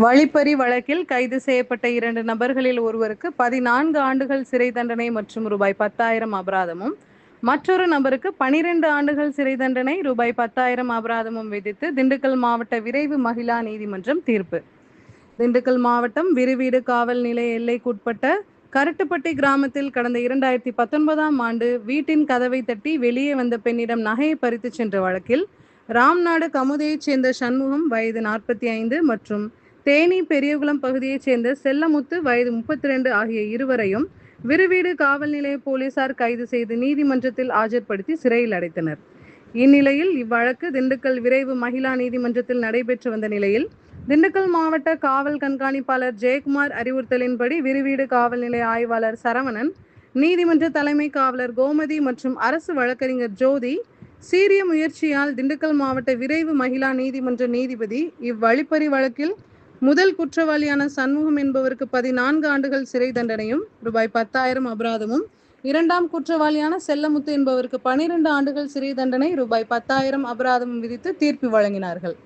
வழிப்பறி வழக்கில் கைது செய்யப்பட்ட 2 நபர்களில் ஒருவருக்கு 14 ஆண்டுகள் சிறை தண்டனை மற்றும் ரூபாய் 10,000 அபராதமும், மற்றொரு நபருக்கு 12 ஆண்டுகள் சிறை தண்டனை, ரூபாய் 10,000 அபராதமும் விதித்து திண்டுக்கல் மாவட்ட விரைவு மகிழா நீதிமன்றம் தீர்ப்பு. திண்டுக்கல் மாவட்டம் விரிவீடு காவல் நிலைய எல்லைக்குட்பட்ட கரட்டுப்பட்டி கிராமத்தில் கடந்த 2019ஆம் ஆண்டு வீட்டின் கதவை தட்டி வெளியே வந்த பெண்ணிடம் நகையை பறித்துச் சென்ற வழக்கில் ராம்நாடு கமுதியைச் சேர்ந்த சண்முகம் வயது 45 மற்றும் தேனி பெரியகுளம் பகுதியைச் சேர்ந்த செல்லமுத்து வயது 32 ஆகிய இருவரையும் விரிவீடு காவல் நிலைய போலீசார் கைது செய்து நீதிமன்றத்தில் ஆஜர்படுத்தி சிறையில் அடைத்தனர். இந்நிலையில் இவ்வழக்கு திண்டுக்கல் விரைவு மகிழா நீதிமன்றத்தில் நடைபெற்று வந்த நிலையில் திண்டுக்கல் மாவட்ட காவல் கண்காணிப்பாளர் ஜெயக்குமார் அறிவுறுத்தலின்படி விரிவீடு காவல் நிலைய ஆய்வாளர் சரவணன், நீதிமன்ற தலைமை காவலர் கோமதி மற்றும் அரசு வழக்கறிஞர் ஜோதி சீரிய முயற்சியால் திண்டுக்கல் மாவட்ட விரைவு மகிழா நீதிமன்ற நீதிபதி இவ்வழிப்பறி வழக்கில் முதல் குற்றவாளியான சண்முகம் என்பவருக்கு 14 ஆண்டுகள் சிறை தண்டனையும் ரூபாய் 10,000 அபராதமும், இரண்டாம் குற்றவாளியான செல்லமுத்து என்பவருக்கு 12 ஆண்டுகள் சிறை தண்டனை ரூபாய் 10,000 அபராதமும் விதித்து தீர்ப்பு வழங்கினார்கள்.